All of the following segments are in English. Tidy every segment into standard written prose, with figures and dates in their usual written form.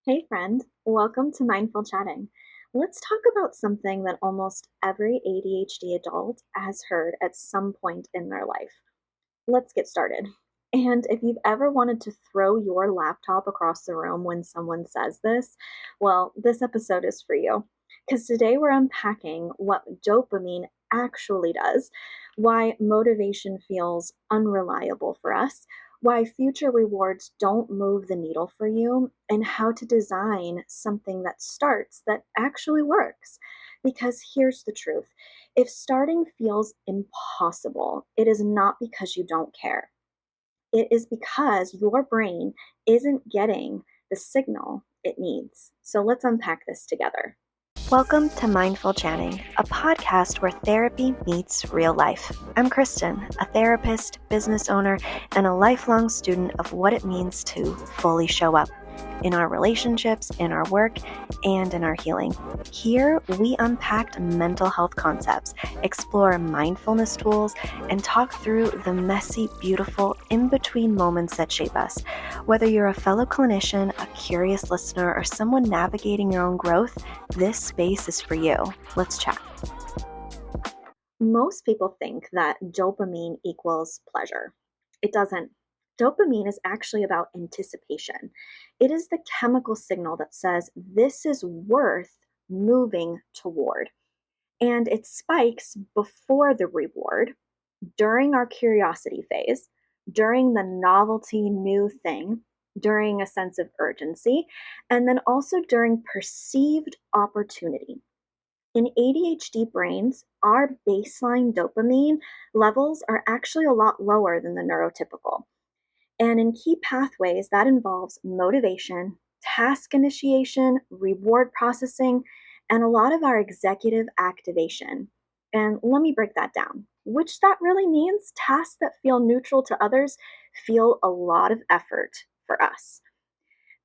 Hey friend, welcome to Mindful Chatting. Let's talk about something that almost every ADHD adult has heard at some point in their life. Let's get started. And if you've ever wanted to throw your laptop across the room when someone says this, well, this episode is for you. Because today we're unpacking what dopamine actually does, why motivation feels unreliable for us, why future rewards don't move the needle for you, and how to design something that starts that actually works. Because here's the truth: if starting feels impossible, it is not because you don't care. It is because your brain isn't getting the signal it needs. So let's unpack this together. Welcome to Mindful Chatting, a podcast where therapy meets real life. I'm Kristen, a therapist, business owner, and a lifelong student of what it means to fully show up in our relationships, in our work, and in our healing. Here, we unpack mental health concepts, explore mindfulness tools, and talk through the messy, beautiful, in-between moments that shape us. Whether you're a fellow clinician, a curious listener, or someone navigating your own growth, this space is for you. Let's chat. Most people think that dopamine equals pleasure. It doesn't. Dopamine is actually about anticipation. It is the chemical signal that says this is worth moving toward. And it spikes before the reward, during our curiosity phase, during the novelty new thing, during a sense of urgency, and then also during perceived opportunity. In ADHD brains, our baseline dopamine levels are actually a lot lower than the neurotypical. And in key pathways, that involves motivation, task initiation, reward processing, and a lot of our executive activation. And let me break that down. Which that really means tasks that feel neutral to others feel a lot of effort for us.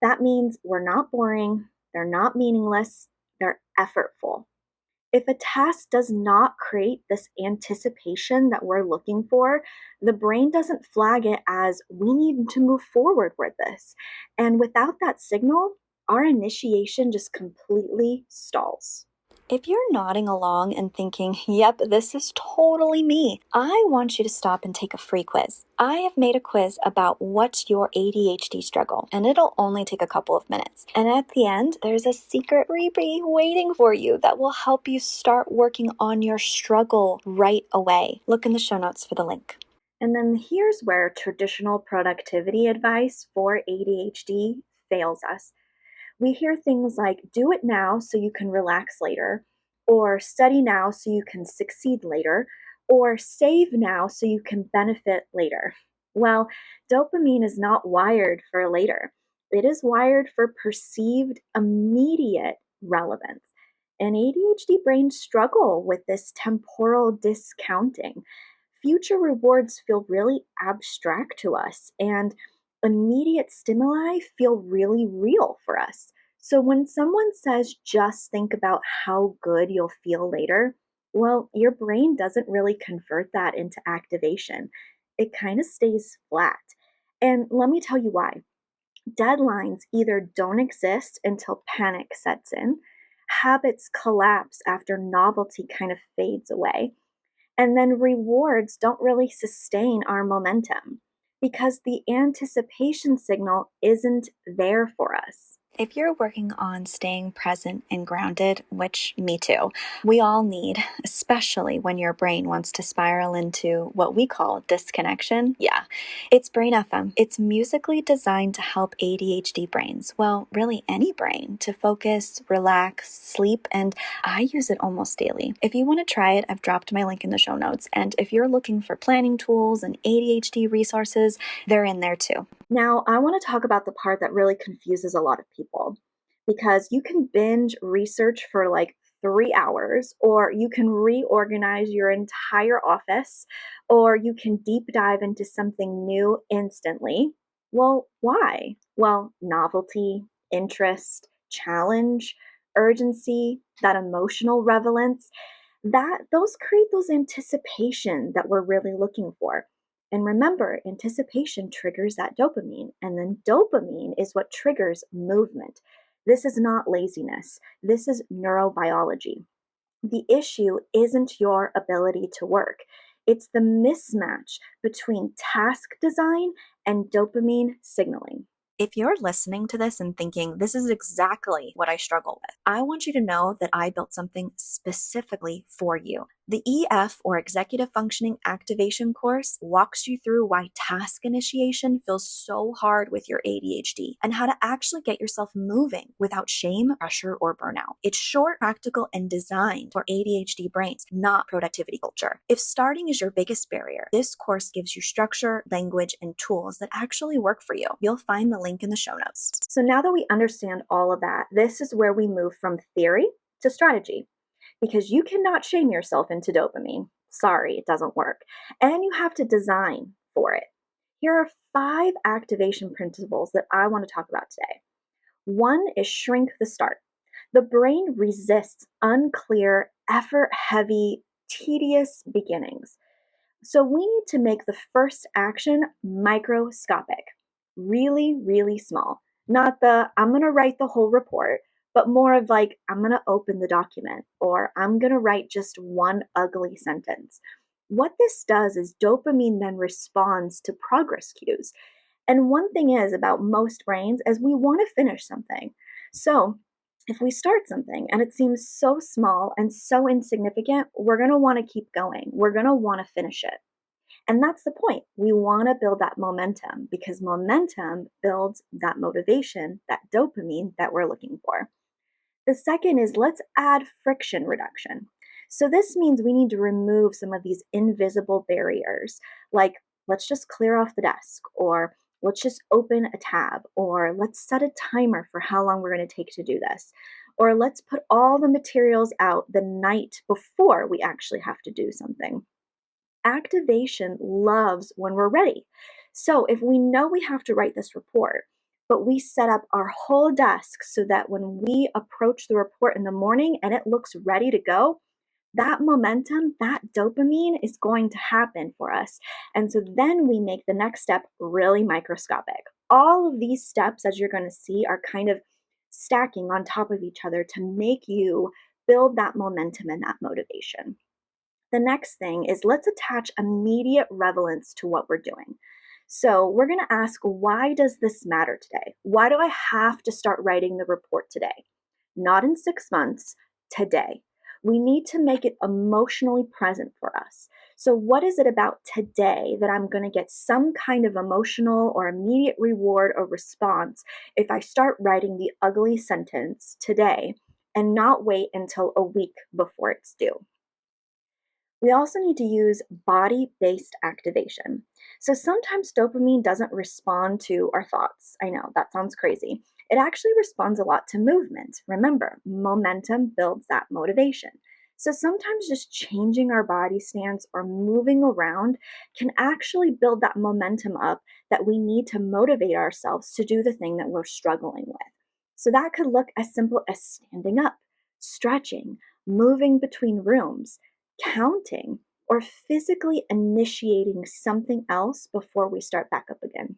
That means we're not boring, they're not meaningless, they're effortful. If a task does not create this anticipation that we're looking for, the brain doesn't flag it as we need to move forward with this. And without that signal, our initiation just completely stalls. If you're nodding along and thinking, yep, this is totally me, I want you to stop and take a free quiz. I have made a quiz about what's your ADHD struggle, and it'll only take a couple of minutes. And at the end, there's a secret freebie waiting for you that will help you start working on your struggle right away. Look in the show notes for the link. And then here's where traditional productivity advice for ADHD fails us. We hear things like do it now so you can relax later, or study now so you can succeed later, or save now so you can benefit later. Well, dopamine is not wired for later. It is wired for perceived immediate relevance. And ADHD brains struggle with this temporal discounting. Future rewards feel really abstract to us, and immediate stimuli feel really real for us. So when someone says just think about how good you'll feel later, well, your brain doesn't really convert that into activation. It kind of stays flat. And let me tell you why. Deadlines either don't exist until panic sets in, habits collapse after novelty kind of fades away, and then rewards don't really sustain our momentum because the anticipation signal isn't there for us. If you're working on staying present and grounded, which me too, we all need, especially when your brain wants to spiral into what we call disconnection. Yeah, it's Brain FM. It's musically designed to help ADHD brains, well, really any brain, to focus, relax, sleep, and I use it almost daily. If you want to try it, I've dropped my link in the show notes. And if you're looking for planning tools and ADHD resources, they're in there too. Now, I want to talk about the part that really confuses a lot of people because you can binge research for like 3 hours, or you can reorganize your entire office, or you can deep dive into something new instantly. Well, why? Well, novelty, interest, challenge, urgency, that emotional relevance, that those create those anticipation that we're really looking for. And remember, anticipation triggers that dopamine, and then dopamine is what triggers movement. This is not laziness. This is neurobiology. The issue isn't your ability to work. It's the mismatch between task design and dopamine signaling. If you're listening to this and thinking, this is exactly what I struggle with, I want you to know that I built something specifically for you. The EF, or Executive Functioning Activation course, walks you through why task initiation feels so hard with your ADHD and how to actually get yourself moving without shame, pressure, or burnout. It's short, practical, and designed for ADHD brains, not productivity culture. If starting is your biggest barrier, this course gives you structure, language, and tools that actually work for you. You'll find the link in the show notes. So now that we understand all of that, this is where we move from theory to strategy, because you cannot shame yourself into dopamine. Sorry, it doesn't work. And you have to design for it. Here are 5 activation principles that I want to talk about today. 1 is shrink the start. The brain resists unclear, effort-heavy, tedious beginnings. So we need to make the first action microscopic, really, really small. Not the, I'm going to write the whole report, but more of like, I'm going to open the document, or I'm going to write just one ugly sentence. What this does is dopamine then responds to progress cues. And one thing is about most brains is we want to finish something. So if we start something and it seems so small and so insignificant, we're going to want to keep going. We're going to want to finish it. And that's the point. We want to build that momentum because momentum builds that motivation, that dopamine that we're looking for. The second is let's add friction reduction. So this means we need to remove some of these invisible barriers, like let's just clear off the desk, or let's just open a tab, or let's set a timer for how long we're going to take to do this, or let's put all the materials out the night before we actually have to do something. Activation loves when we're ready. So if we know we have to write this report, but we set up our whole desk so that when we approach the report in the morning and it looks ready to go, that momentum, that dopamine is going to happen for us. And so then we make the next step really microscopic. All of these steps, as you're going to see, are kind of stacking on top of each other to make you build that momentum and that motivation. The next thing is let's attach immediate relevance to what we're doing. So we're going to ask, why does this matter today? Why do I have to start writing the report today? Not in 6 months, today. We need to make it emotionally present for us. So what is it about today that I'm going to get some kind of emotional or immediate reward or response if I start writing the ugly sentence today and not wait until a week before it's due? We also need to use body-based activation. So sometimes dopamine doesn't respond to our thoughts. I know, that sounds crazy. It actually responds a lot to movement. Remember, momentum builds that motivation. So sometimes just changing our body stance or moving around can actually build that momentum up that we need to motivate ourselves to do the thing that we're struggling with. So that could look as simple as standing up, stretching, moving between rooms, counting, or physically initiating something else before we start back up again.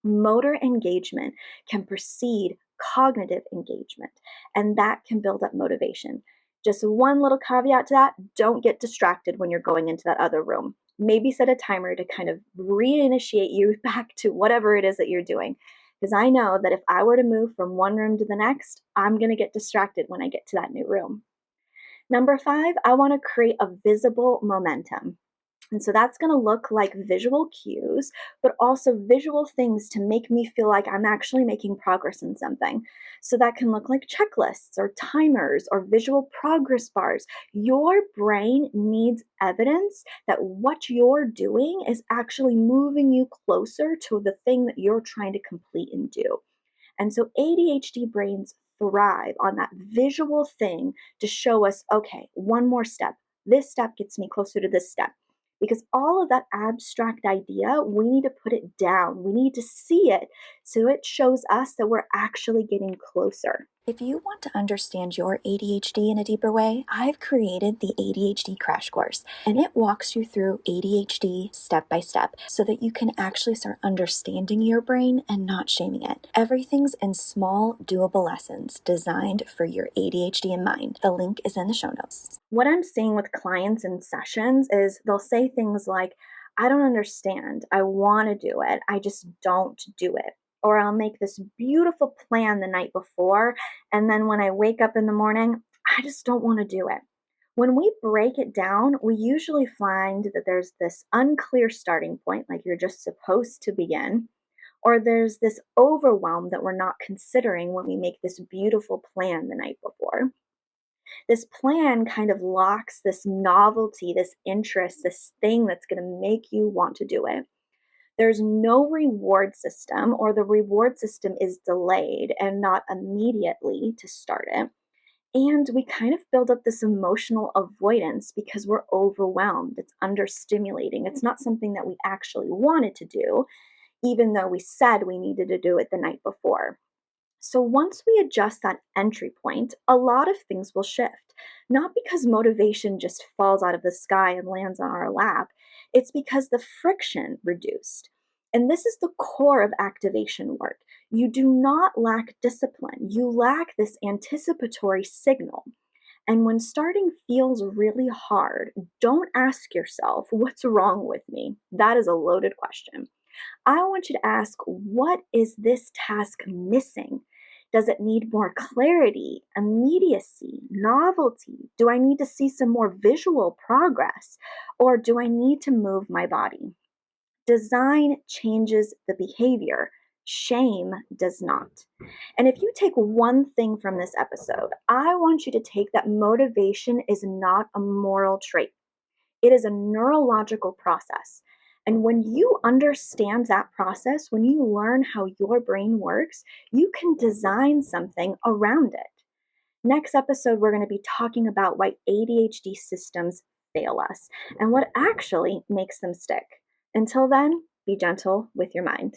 Motor engagement can precede cognitive engagement, and that can build up motivation. Just one little caveat to that, don't get distracted when you're going into that other room. Maybe set a timer to kind of reinitiate you back to whatever it is that you're doing. Because I know that if I were to move from one room to the next, I'm going to get distracted when I get to that new room. Number 5, I want to create a visible momentum. And so that's going to look like visual cues, but also visual things to make me feel like I'm actually making progress in something. So that can look like checklists or timers or visual progress bars. Your brain needs evidence that what you're doing is actually moving you closer to the thing that you're trying to complete and do. And so ADHD brains thrive on that visual thing to show us, okay, one more step. This step gets me closer to this step. Because all of that abstract idea, we need to put it down. We need to see it so it shows us that we're actually getting closer. If you want to understand your ADHD in a deeper way, I've created the ADHD Crash Course, and it walks you through ADHD step by step so that you can actually start understanding your brain and not shaming it. Everything's in small, doable lessons designed for your ADHD in mind. The link is in the show notes. What I'm seeing with clients in sessions is they'll say things like, I don't understand. I want to do it. I just don't do it. Or I'll make this beautiful plan the night before, and then when I wake up in the morning, I just don't want to do it. When we break it down, we usually find that there's this unclear starting point, like you're just supposed to begin, or there's this overwhelm that we're not considering when we make this beautiful plan the night before. This plan kind of locks this novelty, this interest, this thing that's going to make you want to do it. There's no reward system, or the reward system is delayed and not immediately to start it. And we kind of build up this emotional avoidance because we're overwhelmed. It's understimulating. It's not something that we actually wanted to do, even though we said we needed to do it the night before. So once we adjust that entry point, a lot of things will shift. Not because motivation just falls out of the sky and lands on our lap, it's because the friction reduced. And this is the core of activation work. You do not lack discipline, you lack this anticipatory signal. And when starting feels really hard, don't ask yourself, what's wrong with me? That is a loaded question. I want you to ask, what is this task missing? Does it need more clarity, immediacy, novelty? Do I need to see some more visual progress? Or do I need to move my body? Design changes the behavior. Shame does not. And if you take one thing from this episode, I want you to take that motivation is not a moral trait. It is a neurological process. And when you understand that process, when you learn how your brain works, you can design something around it. Next episode, we're going to be talking about why ADHD systems fail us and what actually makes them stick. Until then, be gentle with your mind.